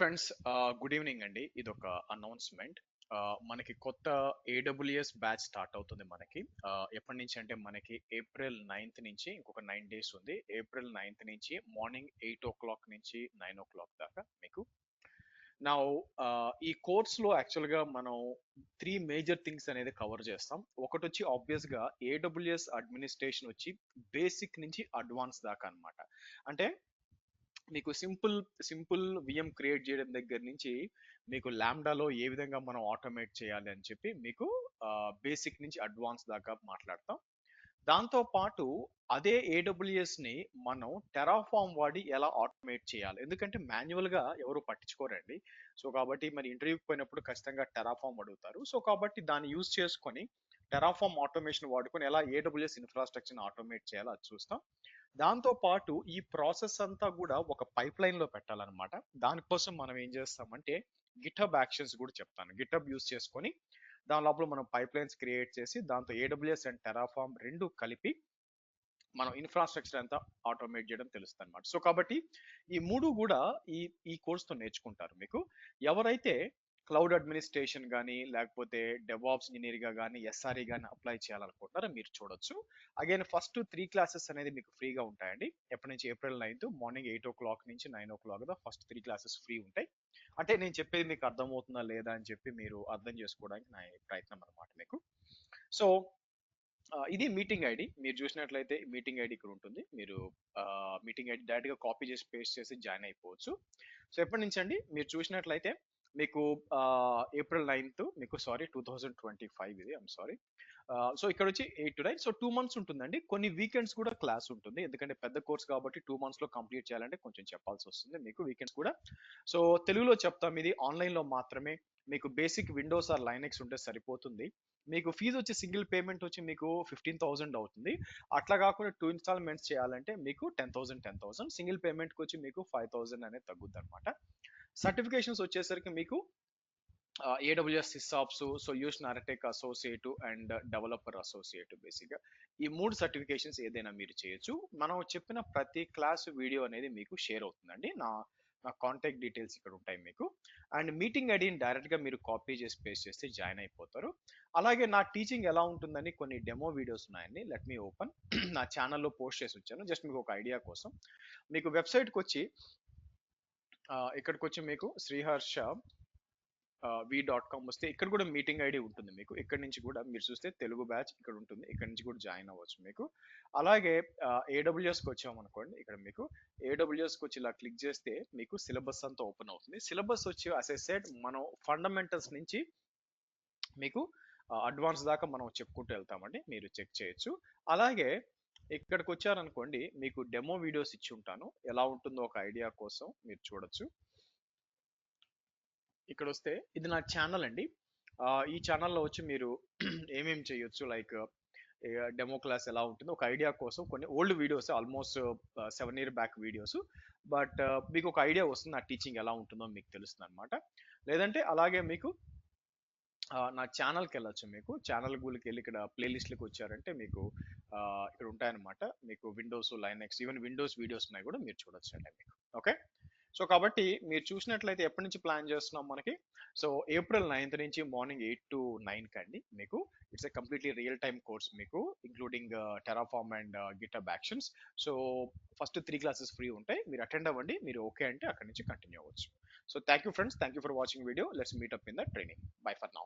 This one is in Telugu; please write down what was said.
ఫ్రెండ్స్ గుడ్ ఈవినింగ్ అండి. ఇదొక అనౌన్స్మెంట్. మనకి కొత్త ఏడబ్ల్యూఎస్ బ్యాచ్ స్టార్ట్ అవుతుంది మనకి. ఎప్పటి నుంచి అంటే మనకి ఏప్రిల్ 9th నుంచి ఇంకొక 9 days ఉంది. ఏప్రిల్ 9th నుంచి మార్నింగ్ 8 o'clock నుంచి 9 o'clock దాకా మీకు. నా ఈ కోర్స్లో యాక్చువల్గా మనం 3 major things అనేది కవర్ చేస్తాం. ఒకటి వచ్చి ఆబ్వియస్గా ఏడబ్ల్యూఎస్ అడ్మినిస్ట్రేషన్ వచ్చి బేసిక్ నుంచి అడ్వాన్స్ దాకా అన్నమాట. అంటే మీకు సింపుల్ విఎం క్రియేట్ చేయడం దగ్గర నుంచి మీకు ల్యాండాలో ఏ విధంగా మనం ఆటోమేట్ చేయాలి అని చెప్పి మీకు బేసిక్ నుంచి అడ్వాన్స్ దాకా మాట్లాడతాం. దాంతో పాటు అదే ఏడబ్ల్యూఎస్ ని మనం టెరాఫామ్ వాడి ఎలా ఆటోమేట్ చేయాలి, ఎందుకంటే మాన్యువల్ గా ఎవరు పట్టించుకోరండి. సో కాబట్టి మరి ఇంటర్వ్యూకి పోయినప్పుడు ఖచ్చితంగా టెరాఫామ్ అడుగుతారు. సో కాబట్టి దాన్ని యూజ్ చేసుకొని టెరాఫామ్ ఆటోమేషన్ వాడుకొని ఎలా ఏడబ్ల్యూఎస్ ఇన్ఫ్రాస్ట్రక్చర్ ఆటోమేట్ చేయాలో అది చూస్తాం. దాంతో పాటు ఈ ప్రాసెస్ అంతా కూడా ఒక పైప్ లైన్ లో పెట్టాలన్నమాట. దానికోసం మనం ఏం చేస్తామంటే గిటబ్ యాక్షన్స్ కూడా చెప్తాను. గిటబ్ యూస్ చేసుకొని దాని లోపల మనం పైప్ లైన్స్ క్రియేట్ చేసి దాంతో ఏడబ్ల్యూఎస్ అండ్ టెరాఫామ్ రెండు కలిపి మనం ఇన్ఫ్రాస్ట్రక్చర్ అంతా ఆటోమేట్ చేయడం తెలుస్తుంది అనమాట. సో కాబట్టి ఈ మూడు కూడా ఈ ఈ కోర్స్తో నేర్చుకుంటారు. మీకు ఎవరైతే క్లౌడ్ అడ్మినిస్ట్రేషన్ కానీ లేకపోతే డెవాప్స్ ఇంజనీర్గా కానీ ఎస్ఆర్ఈ కానీ అప్లై చేయాలనుకుంటున్నారో మీరు చూడొచ్చు. అగైన్ ఫస్ట్ 3 classes అనేది మీకు ఫ్రీగా ఉంటాయండి. ఎప్పటి నుంచి ఏప్రిల్ 9th మార్నింగ్ 8 o'clock నుంచి 9 o'clock దా ఫస్ట్ 3 classes ఫ్రీ ఉంటాయి. అంటే నేను చెప్పేది మీకు అర్థమవుతుందా లేదా అని చెప్పి మీరు అర్థం చేసుకోవడానికి నా ప్రయత్నం అనమాట మీకు. సో ఇది మీటింగ్ ఐడి. మీరు చూసినట్లయితే మీటింగ్ ఐడి ఇక్కడ ఉంటుంది. మీరు మీటింగ్ ఐడి డైరెక్ట్ గా కాపీ చేసి పేస్ట్ చేసి జాయిన్ అయిపోవచ్చు. సో ఎప్పటి నుంచి అండి మీరు చూసినట్లయితే మీకు ఏప్రిల్ 9th మీకు 2025 ఇది ఐమ్ సారీ. సో ఇక్కడ వచ్చి 8 to 9, సో 2 months ఉంటుందండి. కొన్ని వీకెండ్స్ కూడా క్లాస్ ఉంటుంది, ఎందుకంటే పెద్ద కోర్స్ కాబట్టి 2 months లో కంప్లీట్ చేయాలంటే కొంచెం చెప్పాల్సి వస్తుంది మీకు వీకెండ్స్ కూడా. సో తెలుగులో చెప్తాం, ఇది ఆన్లైన్ లో మాత్రమే. మీకు బేసిక్ విండోస్ ఆర్ లైనెక్స్ ఉంటే సరిపోతుంది. మీకు ఫీజు వచ్చి సింగిల్ పేమెంట్ వచ్చి మీకు 15,000 అవుతుంది. అట్లా కాకుండా 2 installments చేయాలంటే మీకు 10,000 సింగిల్ పేమెంట్కి వచ్చి మీకు 5,000 అనేది తగ్గుద్ది అనమాట. సర్టిఫికేషన్స్ వచ్చేసరికి మీకు AWS SysOps, solution architect associate and developer associate. బేసిక్గా ఈ 3 సర్టిఫికేషన్స్ ఏదైనా మీరు చేయొచ్చు. మనం చెప్పిన ప్రతి క్లాస్ వీడియో అనేది మీకు షేర్ అవుతుందండి. నా కాంటాక్ట్ డీటెయిల్స్ ఇక్కడ ఉంటాయి మీకు. అండ్ మీటింగ్ ఐడిని డైరెక్ట్గా మీరు కాపీ చేసి పేస్ట్ చేస్తే జాయిన్ అయిపోతారు. అలాగే నా టీచింగ్ ఎలా ఉంటుందని కొన్ని డెమో వీడియోస్ ఉన్నాయండి. Let me open. నా ఛానల్లో పోస్ట్ చేసి వచ్చాను, జస్ట్ మీకు ఒక ఐడియా కోసం. మీకు వెబ్సైట్కి వచ్చి ఇక్కడికి వచ్చి మీకు శ్రీహర్ష v.com వస్తే ఇక్కడ కూడా మీటింగ్ ఐడి ఉంటుంది మీకు. ఇక్కడ నుంచి కూడా మీరు చూస్తే తెలుగు బ్యాచ్ ఇక్కడ ఉంటుంది, ఇక్కడ నుంచి కూడా జాయిన్ అవ్వచ్చు మీకు. అలాగే ఏడబ్ల్యూఎస్కి వచ్చామనుకోండి, ఇక్కడ మీకు ఏడబ్ల్యూఎస్కి వచ్చి ఇలా క్లిక్ చేస్తే మీకు సిలబస్ అంతా ఓపెన్ అవుతుంది. సిలబస్ వచ్చి అస్ ఎ సెడ్ మనం ఫండమెంటల్స్ నుంచి మీకు అడ్వాన్స్ దాకా మనం చెప్పుకుంటూ వెళ్తామండి, మీరు చెక్ చేయొచ్చు. అలాగే ఇక్కడికి వచ్చారనుకోండి, మీకు డెమో వీడియోస్ ఇచ్చి ఉంటాను, ఎలా ఉంటుందో ఒక ఐడియా కోసం మీరు చూడొచ్చు. ఇక్కడ వస్తే ఇది నా ఛానల్ అండి. ఈ ఛానల్లో వచ్చి మీరు ఏమేమి చేయొచ్చు, లైక్ డెమో క్లాస్ ఎలా ఉంటుందో ఒక ఐడియా కోసం కొన్ని old videos, almost 7 year back videos. But మీకు ఒక ఐడియా వస్తుంది నా టీచింగ్ ఎలా ఉంటుందో మీకు తెలుస్తుంది అనమాట. లేదంటే అలాగే మీకు నా ఛానల్కి వెళ్ళొచ్చు. మీకు ఛానల్ గూలికి వెళ్ళి ఇక్కడ ప్లేలిస్ట్లకు వచ్చారంటే మీకు ఇక్కడ ఉంటాయన్నమాట. మీకు Windows, Linux, even Windows videos ఉన్నాయి కూడా మీరు చూడొచ్చు అండి మీకు. ఓకే, సో కాబట్టి మీరు చూసినట్లయితే ఎప్పటి నుంచి ప్లాన్ చేస్తున్నాం మనకి. సో ఏప్రిల్ 9th నుంచి మార్నింగ్ 8 to 9 కండి మీకు. It's a completely real time course మీకు, including Terraform and GitHub actions. So first 3 classes free ఉంటాయి, మీరు అటెండ్ అవ్వండి. మీరు ఓకే అంటే అక్కడి నుంచి కంటిన్యూ అవ్వచ్చు. So thank you friends, thank you for watching video. Let's meet up in the training. By for now.